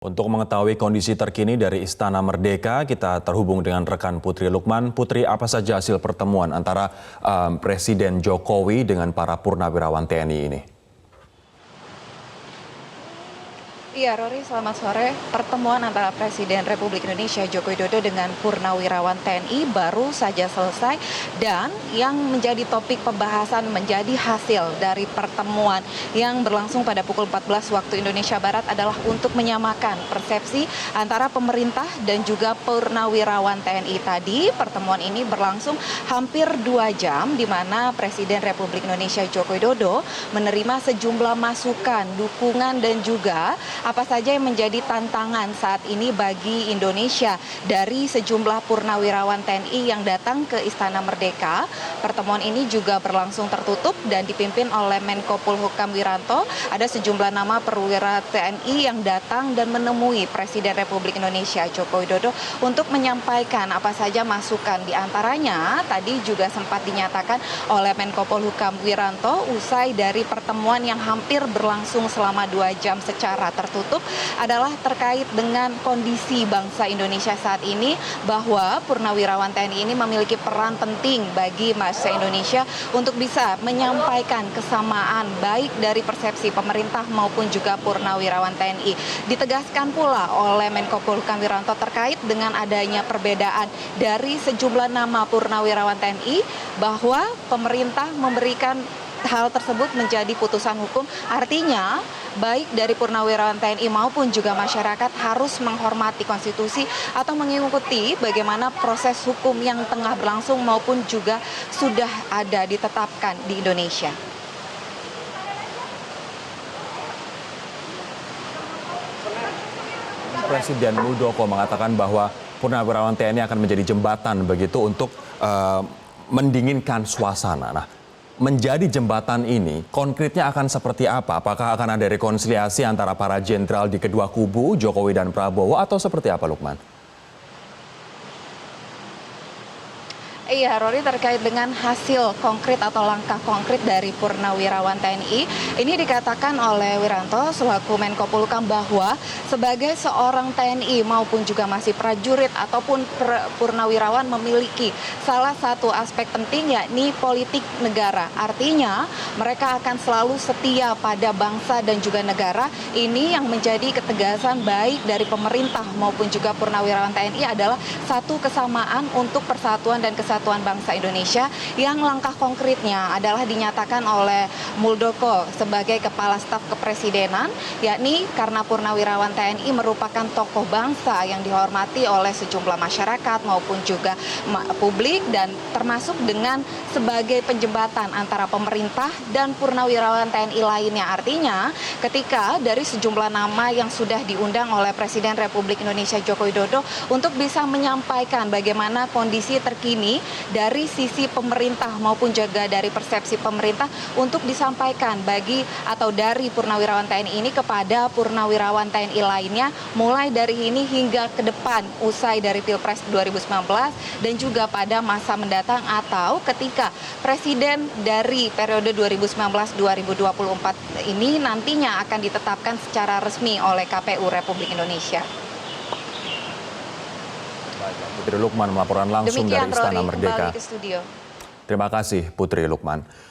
Untuk mengetahui kondisi terkini dari Istana Merdeka, kita terhubung dengan rekan Putri Lukman. Putri, apa saja hasil pertemuan antara Presiden Jokowi dengan para purnawirawan TNI ini? Iya, Rory, selamat sore. Pertemuan antara Presiden Republik Indonesia Joko Widodo dengan Purnawirawan TNI baru saja selesai dan yang menjadi topik pembahasan menjadi hasil dari pertemuan yang berlangsung pada pukul 14 waktu Indonesia Barat adalah untuk menyamakan persepsi antara pemerintah dan juga Purnawirawan TNI tadi. Pertemuan ini berlangsung hampir 2 jam di mana Presiden Republik Indonesia Joko Widodo menerima sejumlah masukan, dukungan dan juga apa saja yang menjadi tantangan saat ini bagi Indonesia dari sejumlah purnawirawan TNI yang datang ke Istana Merdeka. Pertemuan ini juga berlangsung tertutup dan dipimpin oleh Menko Polhukam Wiranto. Ada sejumlah nama perwira TNI yang datang dan menemui Presiden Republik Indonesia Joko Widodo untuk menyampaikan apa saja masukan. Di antaranya tadi juga sempat dinyatakan oleh Menko Polhukam Wiranto usai dari pertemuan yang hampir berlangsung selama 2 jam secara tertutup adalah terkait dengan kondisi bangsa Indonesia saat ini, bahwa purnawirawan TNI ini memiliki peran penting bagi bangsa Indonesia untuk bisa menyampaikan kesamaan baik dari persepsi pemerintah maupun juga purnawirawan TNI. Ditegaskan pula oleh Menko Polhukam Wiranto terkait dengan adanya perbedaan dari sejumlah nama purnawirawan TNI, bahwa pemerintah memberikan hal tersebut menjadi putusan hukum. Artinya baik dari purnawirawan TNI maupun juga masyarakat harus menghormati konstitusi atau mengikuti bagaimana proses hukum yang tengah berlangsung maupun juga sudah ada ditetapkan di Indonesia. Presiden Muldoko mengatakan bahwa purnawirawan TNI akan menjadi jembatan begitu untuk mendinginkan suasana. Nah, menjadi jembatan ini konkretnya akan seperti apa? Apakah akan ada rekonsiliasi antara para jenderal di kedua kubu, Jokowi dan Prabowo, atau seperti apa, Lukman? Iya, Rory, terkait dengan hasil konkret atau langkah konkret dari purnawirawan TNI, ini dikatakan oleh Wiranto selaku Menko Polhukam bahwa sebagai seorang TNI maupun juga masih prajurit ataupun purnawirawan memiliki salah satu aspek penting yakni politik negara. Artinya mereka akan selalu setia pada bangsa dan juga negara. Ini yang menjadi ketegasan baik dari pemerintah maupun juga purnawirawan TNI adalah satu kesamaan untuk persatuan dan kesatuan bangsa Indonesia, yang langkah konkretnya adalah dinyatakan oleh Muldoko sebagai Kepala Staf Kepresidenan, yakni karena purnawirawan TNI merupakan tokoh bangsa yang dihormati oleh sejumlah masyarakat maupun juga publik, dan termasuk dengan sebagai penjembatan antara pemerintah dan purnawirawan TNI lainnya. Artinya ketika dari sejumlah nama yang sudah diundang oleh Presiden Republik Indonesia Joko Widodo untuk bisa menyampaikan bagaimana kondisi terkini dari sisi pemerintah maupun juga dari persepsi pemerintah untuk disampaikan bagi atau dari purnawirawan TNI ini kepada purnawirawan TNI lainnya, mulai dari ini hingga ke depan usai dari Pilpres 2019 dan juga pada masa mendatang atau ketika Presiden dari periode 2019-2024 ini nantinya akan ditetapkan secara resmi oleh KPU Republik Indonesia. Putri Lukman melaporkan langsung Demikian, dari Istana Rory, Merdeka. kembali ke studio. Terima kasih, Putri Lukman.